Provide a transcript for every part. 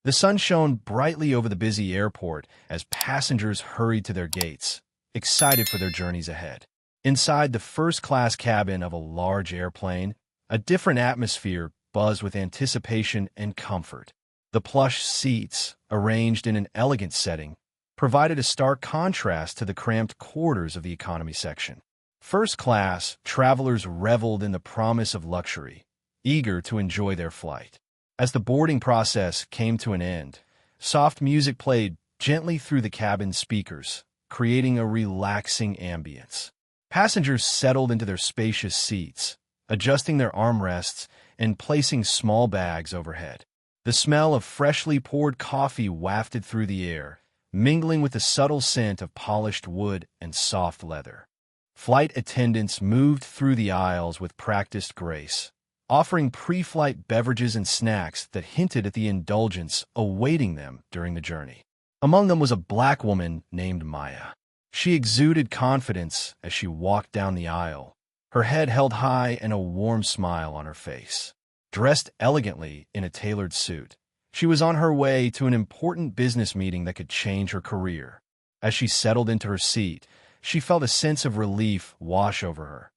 The sun shone brightly over the busy airport as passengers hurried to their gates, excited for their journeys ahead. Inside the first-class cabin of a large airplane, a different atmosphere buzzed with anticipation and comfort. The plush seats, arranged in an elegant setting, provided a stark contrast to the cramped quarters of the economy section. First class, travelers reveled in the promise of luxury, eager to enjoy their flight. As the boarding process came to an end, soft music played gently through the cabin speakers, creating a relaxing ambience. Passengers settled into their spacious seats, adjusting their armrests and placing small bags overhead. The smell of freshly poured coffee wafted through the air, mingling with the subtle scent of polished wood and soft leather. Flight attendants moved through the aisles with practiced grace, offering pre-flight beverages and snacks that hinted at the indulgence awaiting them during the journey. Among them was a black woman named Maya. She exuded confidence as she walked down the aisle, her head held high and a warm smile on her face. Dressed elegantly in a tailored suit, she was on her way to an important business meeting that could change her career. As she settled into her seat, she felt a sense of relief wash over her.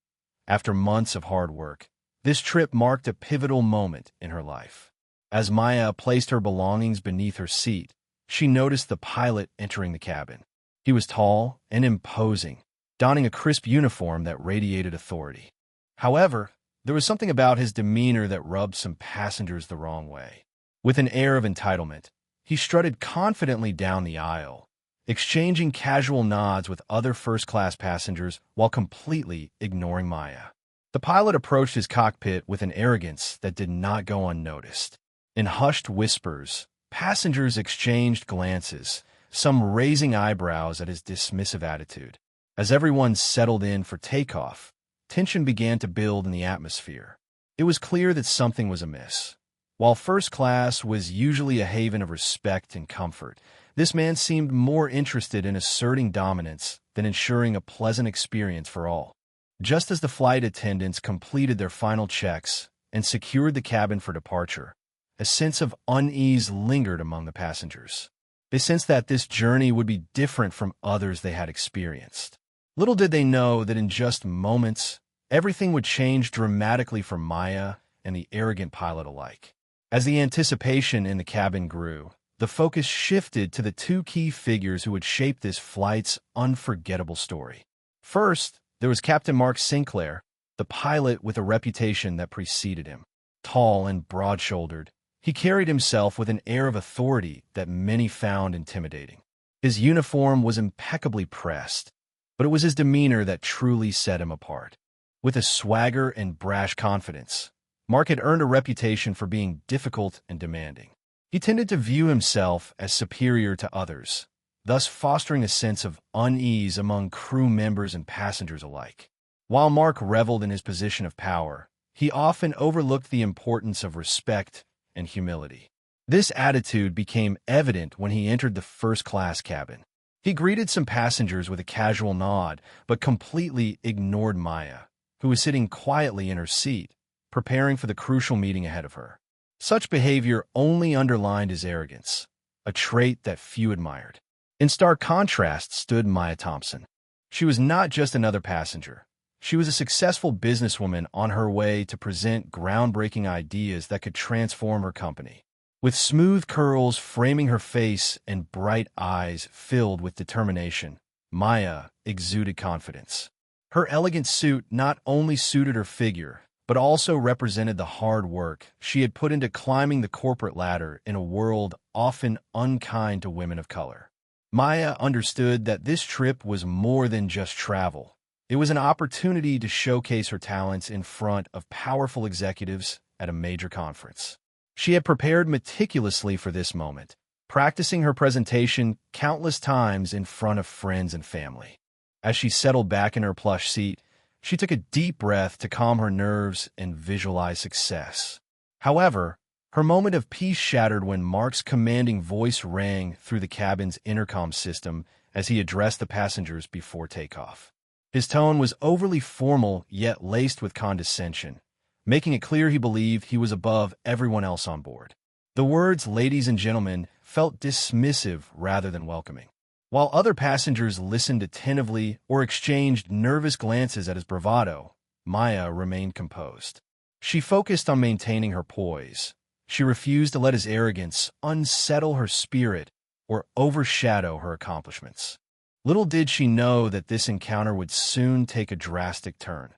After months of hard work, this trip marked a pivotal moment in her life. As Maya placed her belongings beneath her seat, she noticed the pilot entering the cabin. He was tall and imposing, donning a crisp uniform that radiated authority. However, there was something about his demeanor that rubbed some passengers the wrong way. With an air of entitlement, he strutted confidently down the aisle, exchanging casual nods with other first-class passengers while completely ignoring Maya. The pilot approached his cockpit with an arrogance that did not go unnoticed. In hushed whispers, passengers exchanged glances, some raising eyebrows at his dismissive attitude. As everyone settled in for takeoff, tension began to build in the atmosphere. It was clear that something was amiss. While first class was usually a haven of respect and comfort, this man seemed more interested in asserting dominance than ensuring a pleasant experience for all. Just as the flight attendants completed their final checks and secured the cabin for departure, a sense of unease lingered among the passengers. They sensed that this journey would be different from others they had experienced. Little did they know that in just moments, everything would change dramatically for Maya and the arrogant pilot alike. As the anticipation in the cabin grew, the focus shifted to the two key figures who would shape this flight's unforgettable story. First, there was Captain Mark Sinclair, the pilot with a reputation that preceded him. Tall and broad-shouldered, he carried himself with an air of authority that many found intimidating. His uniform was impeccably pressed, but it was his demeanor that truly set him apart. With a swagger and brash confidence, Mark had earned a reputation for being difficult and demanding. He tended to view himself as superior to others, thus fostering a sense of unease among crew members and passengers alike. While Mark reveled in his position of power, he often overlooked the importance of respect and humility. This attitude became evident when he entered the first-class cabin. He greeted some passengers with a casual nod, but completely ignored Maya, who was sitting quietly in her seat, preparing for the crucial meeting ahead of her. Such behavior only underlined his arrogance, a trait that few admired. In stark contrast stood Maya Thompson. She was not just another passenger. She was a successful businesswoman on her way to present groundbreaking ideas that could transform her company. With smooth curls framing her face and bright eyes filled with determination, Maya exuded confidence. Her elegant suit not only suited her figure, but also represented the hard work she had put into climbing the corporate ladder in a world often unkind to women of color. Maya understood that this trip was more than just travel. It was an opportunity to showcase her talents in front of powerful executives at a major conference. She had prepared meticulously for this moment, practicing her presentation countless times in front of friends and family. As she settled back in her plush seat, she took a deep breath to calm her nerves and visualize success. However, her moment of peace shattered when Mark's commanding voice rang through the cabin's intercom system as he addressed the passengers before takeoff. His tone was overly formal yet laced with condescension, making it clear he believed he was above everyone else on board. The words "ladies and gentlemen" felt dismissive rather than welcoming. While other passengers listened attentively or exchanged nervous glances at his bravado, Maya remained composed. She focused on maintaining her poise. She refused to let his arrogance unsettle her spirit or overshadow her accomplishments. Little did she know that this encounter would soon take a drastic turn,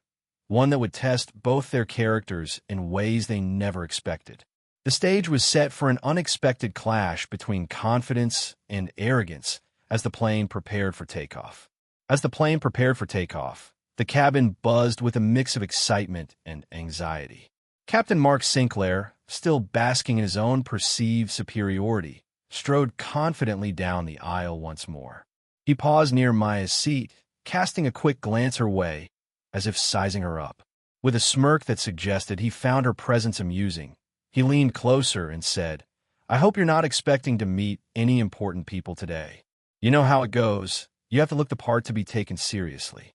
one that would test both their characters in ways they never expected. The stage was set for an unexpected clash between confidence and arrogance as the plane prepared for takeoff. The cabin buzzed with a mix of excitement and anxiety. Captain Mark Sinclair, still basking in his own perceived superiority, strode confidently down the aisle once more. He paused near Maya's seat, casting a quick glance her way, as if sizing her up. With a smirk that suggested he found her presence amusing, he leaned closer and said, "I hope you're not expecting to meet any important people today. You know how it goes. You have to look the part to be taken seriously."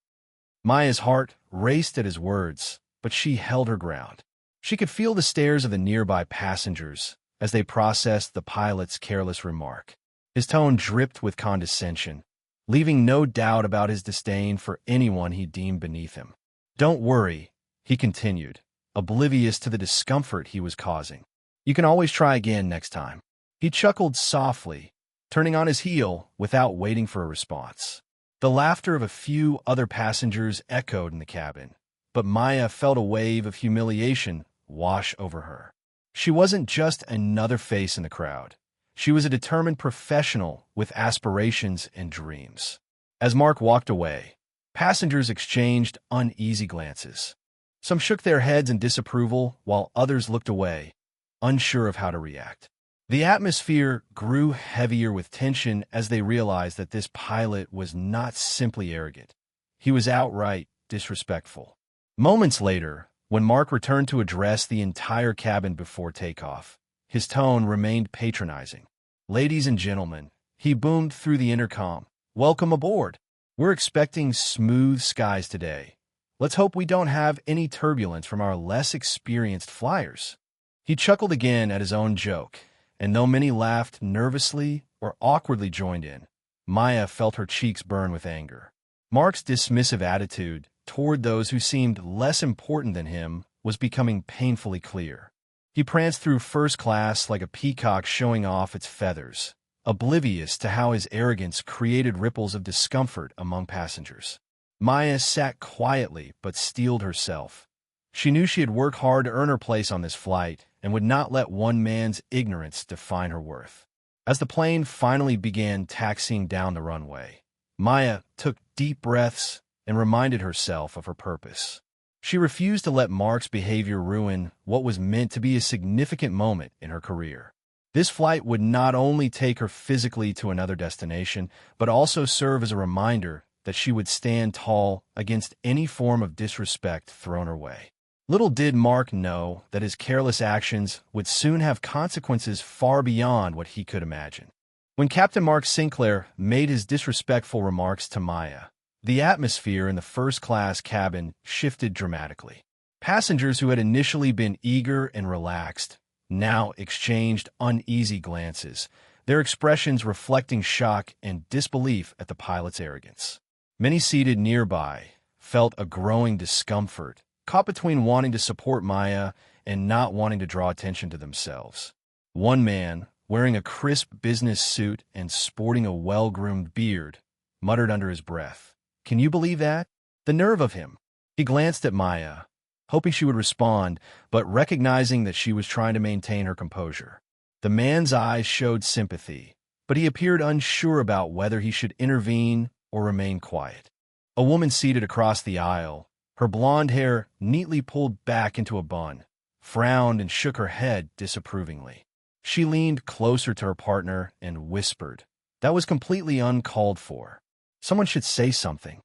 Maya's heart raced at his words, but she held her ground. She could feel the stares of the nearby passengers as they processed the pilot's careless remark. His tone dripped with condescension, leaving no doubt about his disdain for anyone he deemed beneath him. "Don't worry," he continued, oblivious to the discomfort he was causing. "You can always try again next time." He chuckled softly, turning on his heel without waiting for a response. The laughter of a few other passengers echoed in the cabin, but Maya felt a wave of humiliation wash over her. She wasn't just another face in the crowd. She was a determined professional with aspirations and dreams. As Mark walked away, passengers exchanged uneasy glances. Some shook their heads in disapproval, while others looked away, unsure of how to react. The atmosphere grew heavier with tension as they realized that this pilot was not simply arrogant. He was outright disrespectful. Moments later, when Mark returned to address the entire cabin before takeoff, his tone remained patronizing. "Ladies and gentlemen," he boomed through the intercom, "welcome aboard. We're expecting smooth skies today. Let's hope we don't have any turbulence from our less experienced flyers." He chuckled again at his own joke, and though many laughed nervously or awkwardly joined in, Maya felt her cheeks burn with anger. Mark's dismissive attitude toward those who seemed less important than him was becoming painfully clear. He pranced through first class like a peacock showing off its feathers, oblivious to how his arrogance created ripples of discomfort among passengers. Maya sat quietly but steeled herself. She knew she had worked hard to earn her place on this flight and would not let one man's ignorance define her worth. As the plane finally began taxiing down the runway, Maya took deep breaths and reminded herself of her purpose. She refused to let Mark's behavior ruin what was meant to be a significant moment in her career. This flight would not only take her physically to another destination, but also serve as a reminder that she would stand tall against any form of disrespect thrown her way. Little did Mark know that his careless actions would soon have consequences far beyond what he could imagine. When Captain Mark Sinclair made his disrespectful remarks to Maya, the atmosphere in the first-class cabin shifted dramatically. Passengers who had initially been eager and relaxed now exchanged uneasy glances, their expressions reflecting shock and disbelief at the pilot's arrogance. Many seated nearby felt a growing discomfort, caught between wanting to support Maya and not wanting to draw attention to themselves. One man, wearing a crisp business suit and sporting a well-groomed beard, muttered under his breath, "Can you believe that? The nerve of him!" He glanced at Maya, hoping she would respond, but recognizing that she was trying to maintain her composure. The man's eyes showed sympathy, but he appeared unsure about whether he should intervene or remain quiet. A woman seated across the aisle, her blonde hair neatly pulled back into a bun, frowned and shook her head disapprovingly. She leaned closer to her partner and whispered, "That was completely uncalled for. Someone should say something."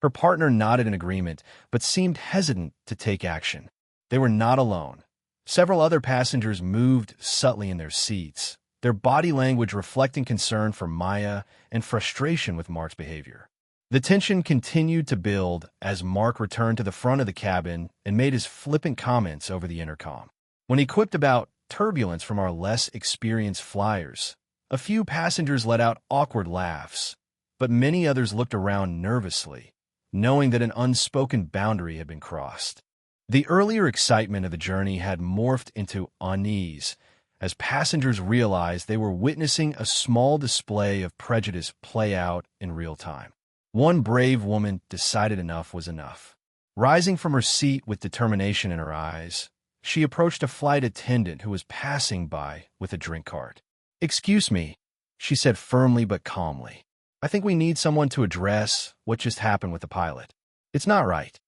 Her partner nodded in agreement, but seemed hesitant to take action. They were not alone. Several other passengers moved subtly in their seats, their body language reflecting concern for Maya and frustration with Mark's behavior. The tension continued to build as Mark returned to the front of the cabin and made his flippant comments over the intercom. When he quipped about turbulence from our less experienced flyers. A few passengers let out awkward laughs, but many others looked around nervously, knowing that an unspoken boundary had been crossed. The earlier excitement of the journey had morphed into unease as passengers realized they were witnessing a small display of prejudice play out in real time. One brave woman decided enough was enough. Rising from her seat with determination in her eyes, she approached a flight attendant who was passing by with a drink cart. "Excuse me," she said firmly but calmly. "I think we need someone to address what just happened with the pilot. It's not right."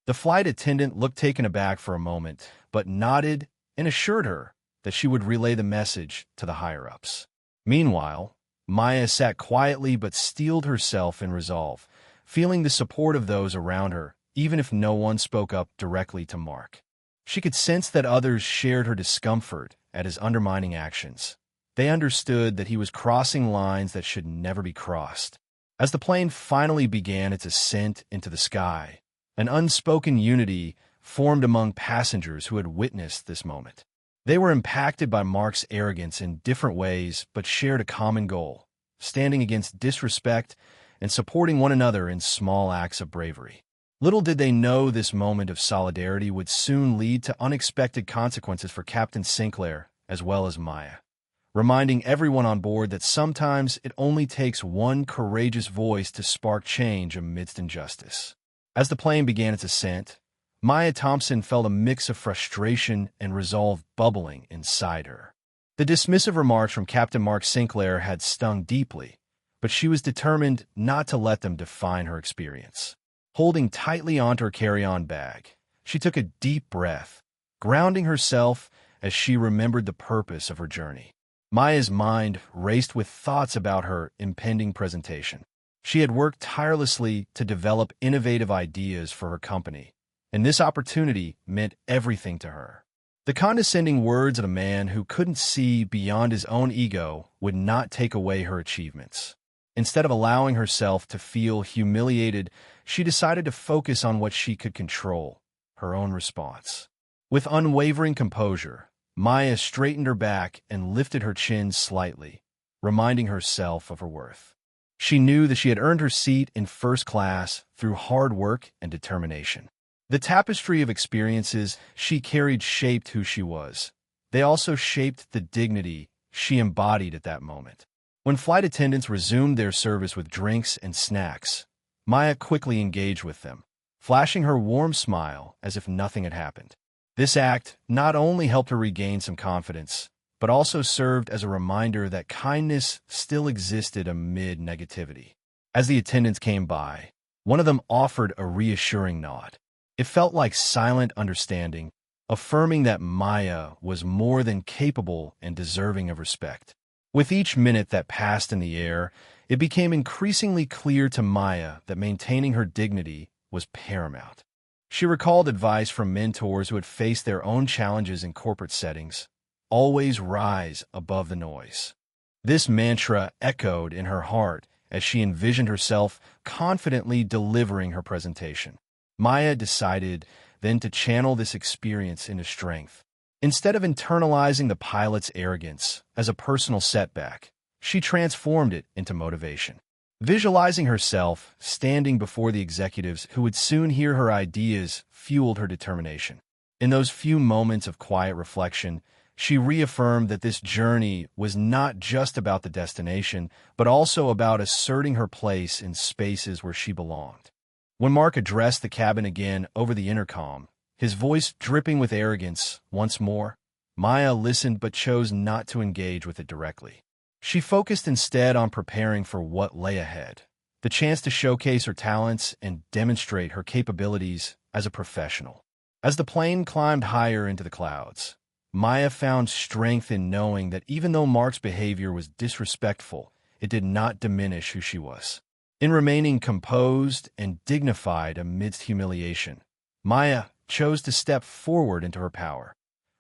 The flight attendant looked taken aback for a moment, but nodded and assured her that she would relay the message to the higher-ups. Meanwhile, Maya sat quietly but steeled herself in resolve, feeling the support of those around her, even if no one spoke up directly to Mark. She could sense that others shared her discomfort at his undermining actions. They understood that he was crossing lines that should never be crossed. As the plane finally began its ascent into the sky, an unspoken unity formed among passengers who had witnessed this moment. They were impacted by Mark's arrogance in different ways but shared a common goal, standing against disrespect and supporting one another in small acts of bravery. Little did they know this moment of solidarity would soon lead to unexpected consequences for Captain Sinclair as well as Maya, reminding everyone on board that sometimes it only takes one courageous voice to spark change amidst injustice. As the plane began its ascent, Maya Thompson felt a mix of frustration and resolve bubbling inside her. The dismissive remarks from Captain Mark Sinclair had stung deeply, but she was determined not to let them define her experience. Holding tightly onto her carry-on bag, she took a deep breath, grounding herself as she remembered the purpose of her journey. Maya's mind raced with thoughts about her impending presentation. She had worked tirelessly to develop innovative ideas for her company, and this opportunity meant everything to her. The condescending words of a man who couldn't see beyond his own ego would not take away her achievements. Instead of allowing herself to feel humiliated, she decided to focus on what she could control, her own response. With unwavering composure, Maya straightened her back and lifted her chin slightly, reminding herself of her worth. She knew that she had earned her seat in first class through hard work and determination. The tapestry of experiences she carried shaped who she was. They also shaped the dignity she embodied at that moment. When flight attendants resumed their service with drinks and snacks, Maya quickly engaged with them, flashing her warm smile as if nothing had happened. This act not only helped her regain some confidence, but also served as a reminder that kindness still existed amid negativity. As the attendants came by, one of them offered a reassuring nod. It felt like silent understanding, affirming that Maya was more than capable and deserving of respect. With each minute that passed in the air, it became increasingly clear to Maya that maintaining her dignity was paramount. She recalled advice from mentors who had faced their own challenges in corporate settings: always rise above the noise. This mantra echoed in her heart as she envisioned herself confidently delivering her presentation. Maya decided then to channel this experience into strength. Instead of internalizing the pilot's arrogance as a personal setback, she transformed it into motivation. Visualizing herself standing before the executives who would soon hear her ideas fueled her determination. In those few moments of quiet reflection, she reaffirmed that this journey was not just about the destination, but also about asserting her place in spaces where she belonged. When Mark addressed the cabin again over the intercom, his voice dripping with arrogance once more, Maya listened but chose not to engage with it directly. She focused instead on preparing for what lay ahead, the chance to showcase her talents and demonstrate her capabilities as a professional. As the plane climbed higher into the clouds, Maya found strength in knowing that even though Mark's behavior was disrespectful, it did not diminish who she was. In remaining composed and dignified amidst humiliation, Maya chose to step forward into her power,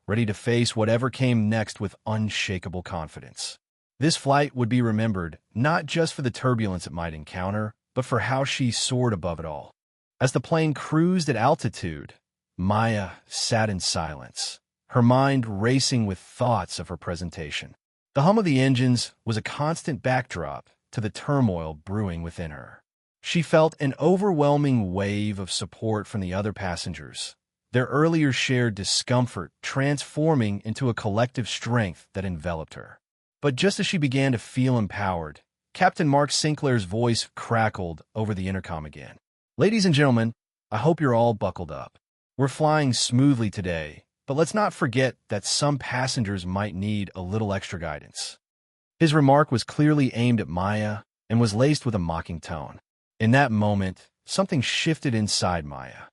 ready to face whatever came next with unshakable confidence. This flight would be remembered not just for the turbulence it might encounter, but for how she soared above it all. As the plane cruised at altitude, Maya sat in silence, her mind racing with thoughts of her presentation. The hum of the engines was a constant backdrop to the turmoil brewing within her. She felt an overwhelming wave of support from the other passengers, their earlier shared discomfort transforming into a collective strength that enveloped her. But just as she began to feel empowered, Captain Mark Sinclair's voice crackled over the intercom again. "Ladies and gentlemen, I hope you're all buckled up. We're flying smoothly today, but let's not forget that some passengers might need a little extra guidance." His remark was clearly aimed at Maya and was laced with a mocking tone. In that moment, something shifted inside Maya.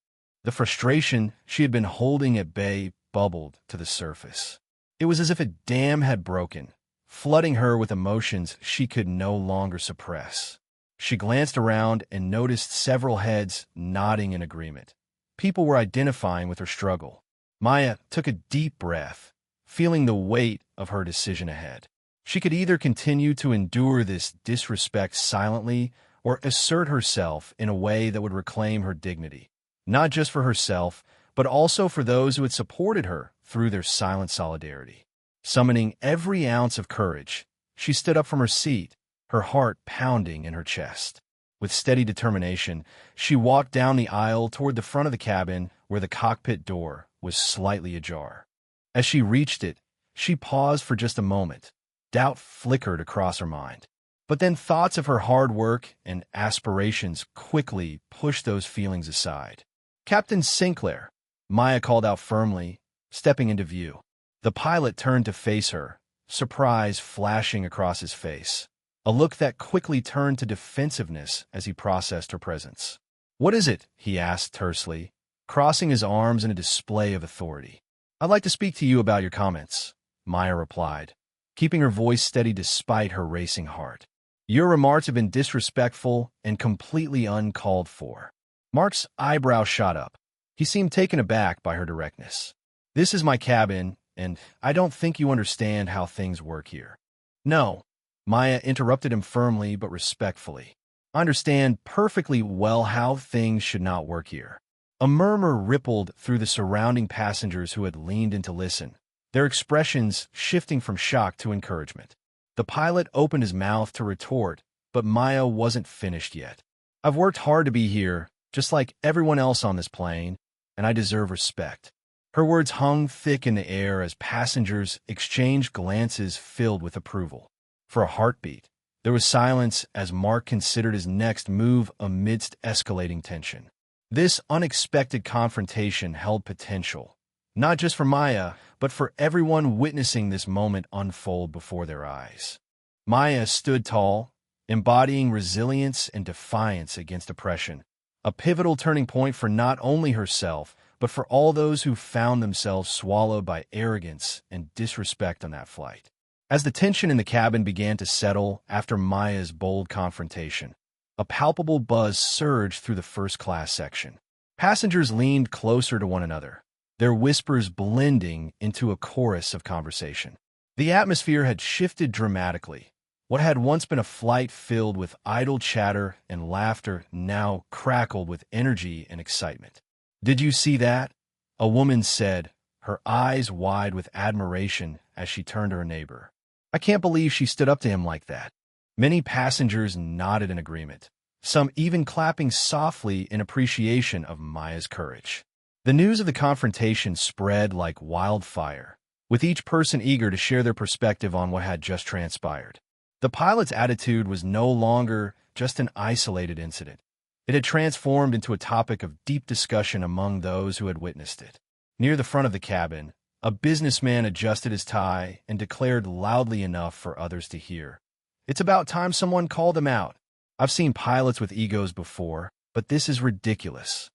The frustration she had been holding at bay bubbled to the surface. It was as if a dam had broken, flooding her with emotions she could no longer suppress. She glanced around and noticed several heads nodding in agreement. People were identifying with her struggle. Maya took a deep breath, feeling the weight of her decision ahead. She could either continue to endure this disrespect silently or assert herself in a way that would reclaim her dignity, not just for herself, but also for those who had supported her through their silent solidarity. Summoning every ounce of courage, she stood up from her seat, her heart pounding in her chest. With steady determination, she walked down the aisle toward the front of the cabin where the cockpit door was slightly ajar. As she reached it, she paused for just a moment. Doubt flickered across her mind. But then thoughts of her hard work and aspirations quickly pushed those feelings aside. "Captain Sinclair," Maya called out firmly, stepping into view. The pilot turned to face her, surprise flashing across his face, a look that quickly turned to defensiveness as he processed her presence. "What is it?" he asked tersely, crossing his arms in a display of authority. "I'd like to speak to you about your comments," Maya replied, keeping her voice steady despite her racing heart. "Your remarks have been disrespectful and completely uncalled for." Mark's eyebrow shot up. He seemed taken aback by her directness. "This is my cabin, and I don't think you understand how things work here." "No," Maya interrupted him firmly but respectfully. "I understand perfectly well how things should not work here." A murmur rippled through the surrounding passengers who had leaned in to listen, their expressions shifting from shock to encouragement. The pilot opened his mouth to retort, but Maya wasn't finished yet. "I've worked hard to be here, just like everyone else on this plane, and I deserve respect." Her words hung thick in the air as passengers exchanged glances filled with approval. For a heartbeat, there was silence as Mark considered his next move amidst escalating tension. This unexpected confrontation held potential, not just for Maya, but for everyone witnessing this moment unfold before their eyes. Maya stood tall, embodying resilience and defiance against oppression, a pivotal turning point for not only herself, but for all those who found themselves swallowed by arrogance and disrespect on that flight. As the tension in the cabin began to settle after Maya's bold confrontation, a palpable buzz surged through the first-class section. Passengers leaned closer to one another, their whispers blending into a chorus of conversation. The atmosphere had shifted dramatically. What had once been a flight filled with idle chatter and laughter now crackled with energy and excitement. "Did you see that?" a woman said, her eyes wide with admiration as she turned to her neighbor. "I can't believe she stood up to him like that." Many passengers nodded in agreement, some even clapping softly in appreciation of Maya's courage. The news of the confrontation spread like wildfire, with each person eager to share their perspective on what had just transpired. The pilot's attitude was no longer just an isolated incident. It had transformed into a topic of deep discussion among those who had witnessed it. Near the front of the cabin, a businessman adjusted his tie and declared loudly enough for others to hear, "It's about time someone called him out. I've seen pilots with egos before, but this is ridiculous."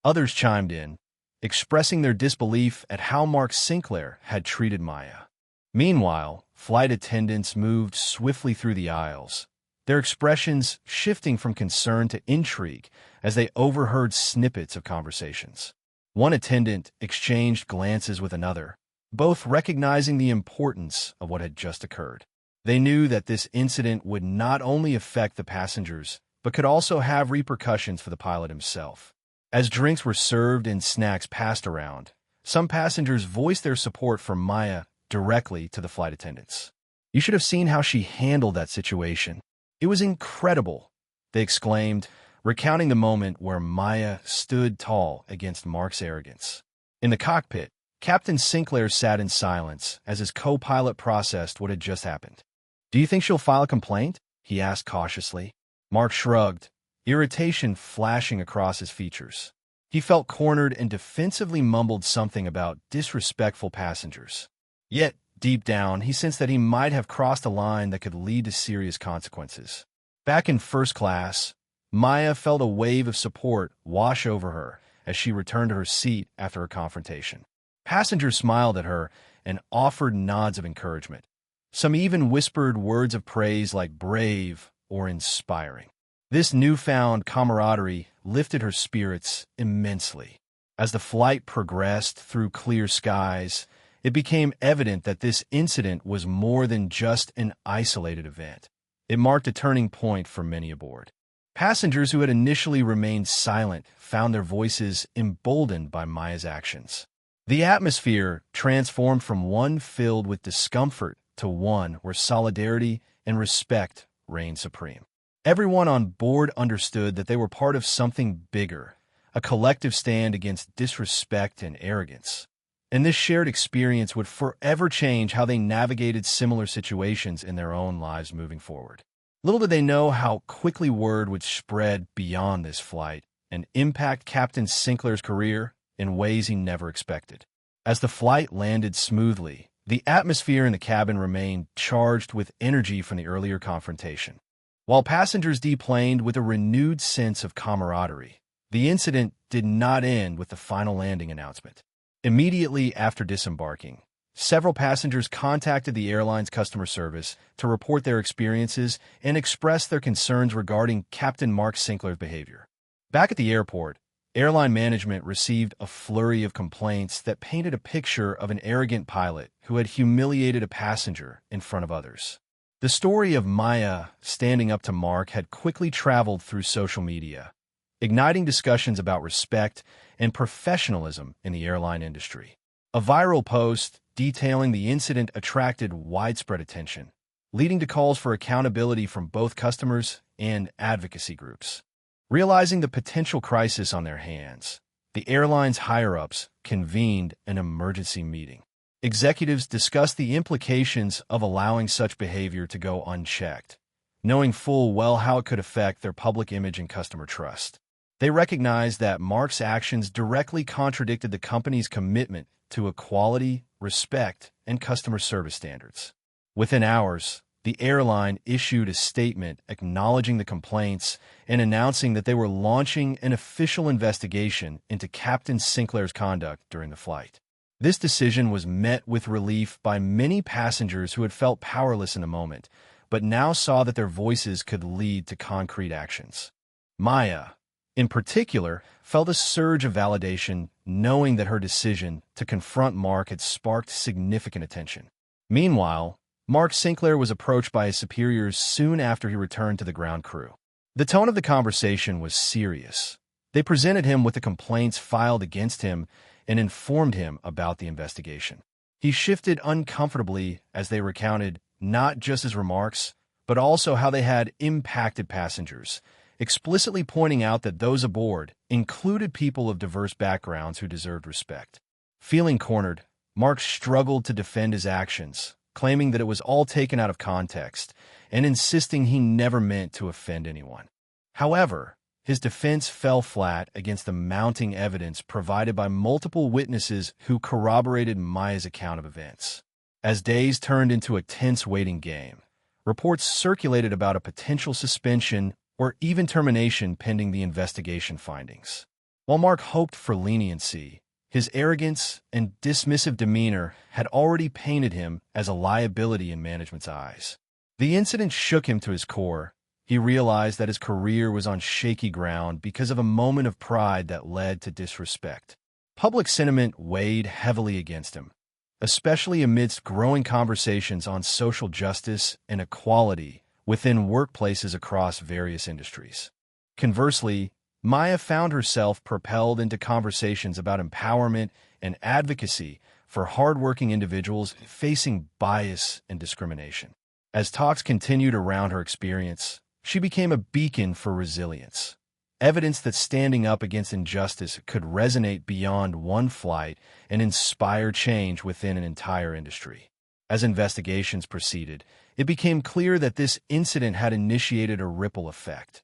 Others chimed in, expressing their disbelief at how Mark Sinclair had treated Maya. Meanwhile, flight attendants moved swiftly through the aisles, their expressions shifting from concern to intrigue as they overheard snippets of conversations. One attendant exchanged glances with another, both recognizing the importance of what had just occurred. They knew that this incident would not only affect the passengers, but could also have repercussions for the pilot himself. As drinks were served and snacks passed around, Some passengers voiced their support for Maya directly to the flight attendants. "You should have seen how she handled that situation. It was incredible," they exclaimed, recounting the moment where Maya stood tall against Mark's arrogance. In the cockpit, Captain Sinclair sat in silence as his co-pilot processed what had just happened. "Do you think she'll file a complaint?" he asked cautiously. Mark shrugged, irritation flashing across his features. He felt cornered and defensively mumbled something about disrespectful passengers. Yet, deep down, he sensed that he might have crossed a line that could lead to serious consequences. Back in first class, Maya felt a wave of support wash over her as she returned to her seat after her confrontation. Passengers smiled at her and offered nods of encouragement. Some even whispered words of praise like brave or inspiring. This newfound camaraderie lifted her spirits immensely. As the flight progressed through clear skies, it became evident that this incident was more than just an isolated event. It marked a turning point for many aboard. Passengers who had initially remained silent found their voices emboldened by Maya's actions. The atmosphere transformed from one filled with discomfort to one where solidarity and respect reigned supreme. Everyone on board understood that they were part of something bigger, a collective stand against disrespect and arrogance. And this shared experience would forever change how they navigated similar situations in their own lives moving forward. Little did they know how quickly word would spread beyond this flight and impact Captain Sinclair's career in ways he never expected. As the flight landed smoothly, the atmosphere in the cabin remained charged with energy from the earlier confrontation. While passengers deplaned with a renewed sense of camaraderie, the incident did not end with the final landing announcement. Immediately after disembarking, several passengers contacted the airline's customer service to report their experiences and express their concerns regarding Captain Mark Sinclair's behavior. Back at the airport, airline management received a flurry of complaints that painted a picture of an arrogant pilot who had humiliated a passenger in front of others. The story of Maya standing up to Mark had quickly traveled through social media, igniting discussions about respect and professionalism in the airline industry. A viral post detailing the incident attracted widespread attention, leading to calls for accountability from both customers and advocacy groups. Realizing the potential crisis on their hands, the airline's higher-ups convened an emergency meeting. Executives discussed the implications of allowing such behavior to go unchecked, knowing full well how it could affect their public image and customer trust. They recognized that Mark's actions directly contradicted the company's commitment to equality, respect, and customer service standards. Within hours, the airline issued a statement acknowledging the complaints and announcing that they were launching an official investigation into Captain Sinclair's conduct during the flight. This decision was met with relief by many passengers who had felt powerless in the moment, but now saw that their voices could lead to concrete actions. Maya, in particular, felt a surge of validation, knowing that her decision to confront Mark had sparked significant attention. Meanwhile, Mark Sinclair was approached by his superiors soon after he returned to the ground crew. The tone of the conversation was serious. They presented him with the complaints filed against him and informed him about the investigation. He shifted uncomfortably as they recounted not just his remarks, but also how they had impacted passengers, explicitly pointing out that those aboard included people of diverse backgrounds who deserved respect. Feeling cornered, Mark struggled to defend his actions, claiming that it was all taken out of context and insisting he never meant to offend anyone. However, his defense fell flat against the mounting evidence provided by multiple witnesses who corroborated Maya's account of events. As days turned into a tense waiting game, reports circulated about a potential suspension or even termination pending the investigation findings. While Mark hoped for leniency, his arrogance and dismissive demeanor had already painted him as a liability in management's eyes. The incident shook him to his core. He realized that his career was on shaky ground because of a moment of pride that led to disrespect. Public sentiment weighed heavily against him, especially amidst growing conversations on social justice and equality within workplaces across various industries. Conversely, Maya found herself propelled into conversations about empowerment and advocacy for hardworking individuals facing bias and discrimination. As talks continued around her experience, she became a beacon for resilience, evidence that standing up against injustice could resonate beyond one flight and inspire change within an entire industry. As investigations proceeded, it became clear that this incident had initiated a ripple effect,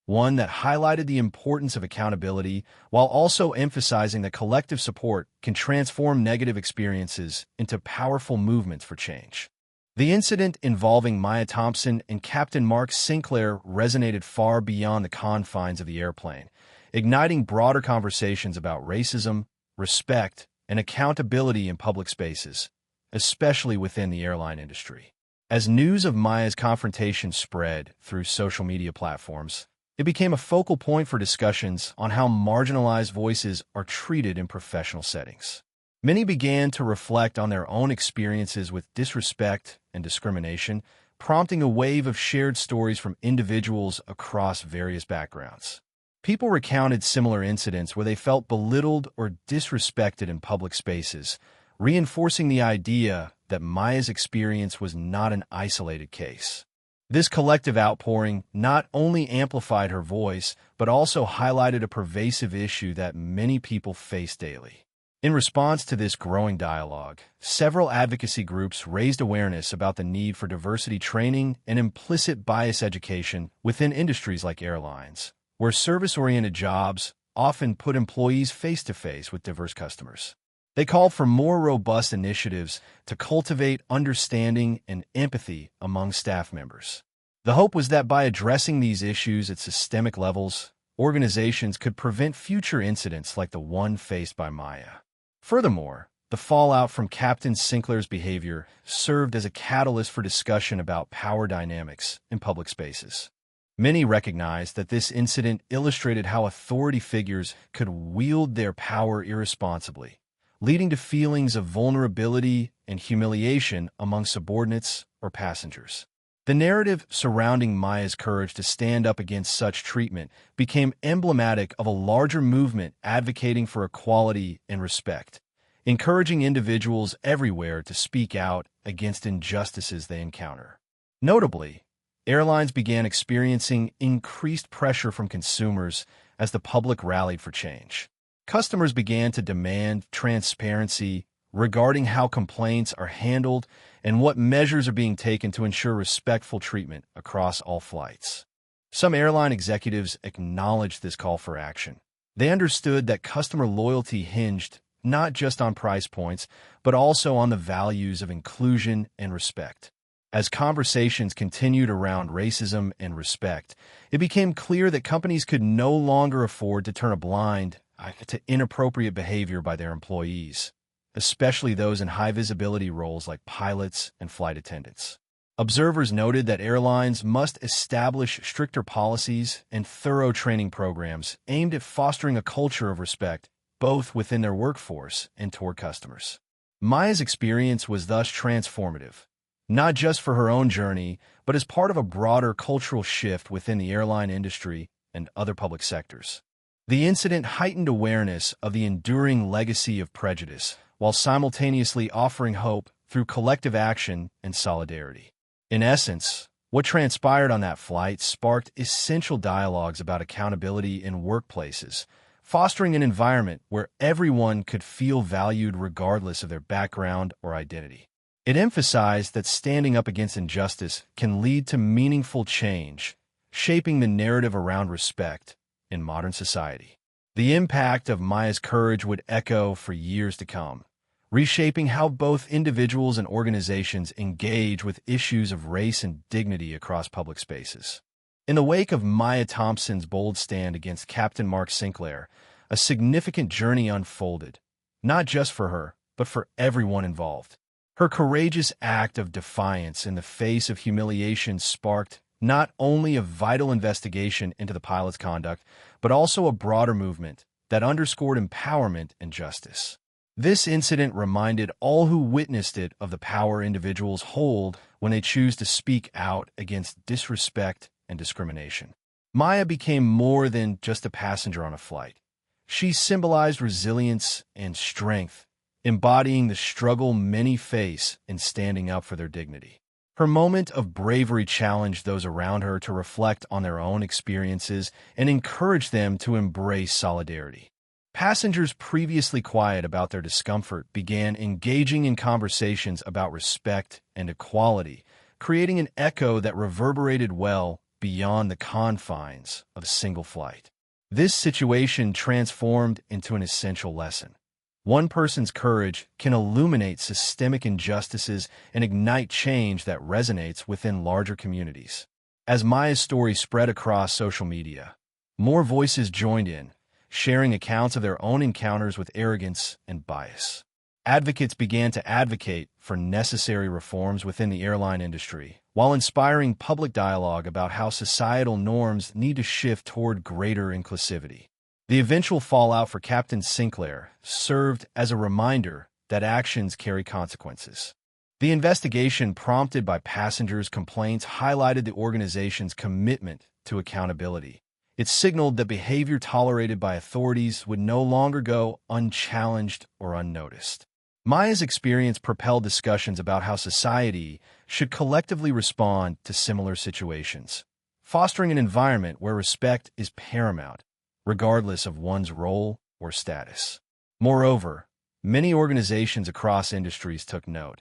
one that highlighted the importance of accountability while also emphasizing that collective support can transform negative experiences into powerful movements for change. The incident involving Maya Thompson and Captain Mark Sinclair resonated far beyond the confines of the airplane, igniting broader conversations about racism, respect, and accountability in public spaces, especially within the airline industry. As news of Maya's confrontation spread through social media platforms, it became a focal point for discussions on how marginalized voices are treated in professional settings. Many began to reflect on their own experiences with disrespect and discrimination, prompting a wave of shared stories from individuals across various backgrounds. People recounted similar incidents where they felt belittled or disrespected in public spaces, reinforcing the idea that Maya's experience was not an isolated case. This collective outpouring not only amplified her voice, but also highlighted a pervasive issue that many people face daily. In response to this growing dialogue, several advocacy groups raised awareness about the need for diversity training and implicit bias education within industries like airlines, where service-oriented jobs often put employees face-to-face with diverse customers. They called for more robust initiatives to cultivate understanding and empathy among staff members. The hope was that by addressing these issues at systemic levels, organizations could prevent future incidents like the one faced by Maya. Furthermore, the fallout from Captain Sinclair's behavior served as a catalyst for discussion about power dynamics in public spaces. Many recognized that this incident illustrated how authority figures could wield their power irresponsibly, leading to feelings of vulnerability and humiliation among subordinates or passengers. The narrative surrounding Maya's courage to stand up against such treatment became emblematic of a larger movement advocating for equality and respect, encouraging individuals everywhere to speak out against injustices they encounter. Notably, airlines began experiencing increased pressure from consumers as the public rallied for change. Customers began to demand transparency regarding how complaints are handled and what measures are being taken to ensure respectful treatment across all flights. Some airline executives acknowledged this call for action. They understood that customer loyalty hinged not just on price points, but also on the values of inclusion and respect. As conversations continued around racism and respect, it became clear that companies could no longer afford to turn a blind eye to inappropriate behavior by their employees, especially those in high-visibility roles like pilots and flight attendants. Observers noted that airlines must establish stricter policies and thorough training programs aimed at fostering a culture of respect both within their workforce and toward customers. Maya's experience was thus transformative, not just for her own journey, but as part of a broader cultural shift within the airline industry and other public sectors. The incident heightened awareness of the enduring legacy of prejudice, while simultaneously offering hope through collective action and solidarity. In essence, what transpired on that flight sparked essential dialogues about accountability in workplaces, fostering an environment where everyone could feel valued regardless of their background or identity. It emphasized that standing up against injustice can lead to meaningful change, shaping the narrative around respect in modern society. The impact of Maya's courage would echo for years to come, reshaping how both individuals and organizations engage with issues of race and dignity across public spaces. In the wake of Maya Thompson's bold stand against Captain Mark Sinclair, a significant journey unfolded, not just for her, but for everyone involved. Her courageous act of defiance in the face of humiliation sparked not only a vital investigation into the pilot's conduct, but also a broader movement that underscored empowerment and justice. This incident reminded all who witnessed it of the power individuals hold when they choose to speak out against disrespect and discrimination. Maya became more than just a passenger on a flight. She symbolized resilience and strength, embodying the struggle many face in standing up for their dignity. Her moment of bravery challenged those around her to reflect on their own experiences and encouraged them to embrace solidarity. Passengers previously quiet about their discomfort began engaging in conversations about respect and equality, creating an echo that reverberated well beyond the confines of a single flight. This situation transformed into an essential lesson. One person's courage can illuminate systemic injustices and ignite change that resonates within larger communities. As Maya's story spread across social media, more voices joined in, sharing accounts of their own encounters with arrogance and bias. Advocates began to advocate for necessary reforms within the airline industry, while inspiring public dialogue about how societal norms need to shift toward greater inclusivity. The eventual fallout for Captain Sinclair served as a reminder that actions carry consequences. The investigation prompted by passengers' complaints highlighted the organization's commitment to accountability. It signaled that behavior tolerated by authorities would no longer go unchallenged or unnoticed. Maya's experience propelled discussions about how society should collectively respond to similar situations, fostering an environment where respect is paramount, regardless of one's role or status. Moreover, many organizations across industries took note,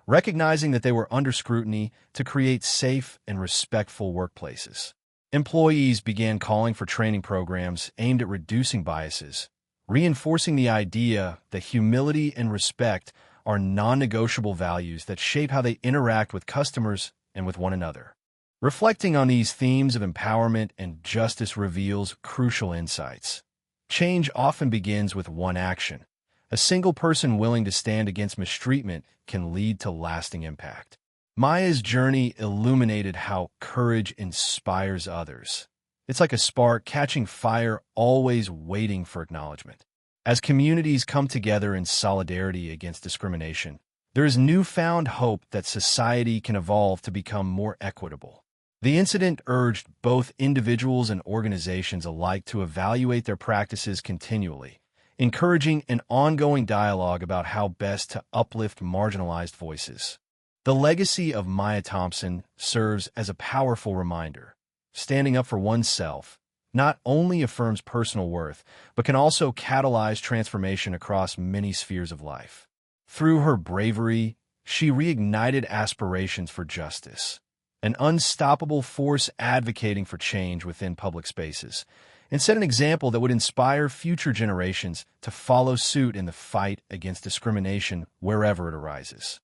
recognizing that they were under scrutiny to create safe and respectful workplaces. Employees began calling for training programs aimed at reducing biases, reinforcing the idea that humility and respect are non-negotiable values that shape how they interact with customers and with one another. Reflecting on these themes of empowerment and justice reveals crucial insights. Change often begins with one action. A single person willing to stand against mistreatment can lead to lasting impact. Maya's journey illuminated how courage inspires others. It's like a spark catching fire, always waiting for acknowledgement. As communities come together in solidarity against discrimination, there is newfound hope that society can evolve to become more equitable. The incident urged both individuals and organizations alike to evaluate their practices continually, encouraging an ongoing dialogue about how best to uplift marginalized voices. The legacy of Maya Thompson serves as a powerful reminder. Standing up for oneself not only affirms personal worth, but can also catalyze transformation across many spheres of life. Through her bravery, she reignited aspirations for justice, an unstoppable force advocating for change within public spaces, and set an example that would inspire future generations to follow suit in the fight against discrimination wherever it arises.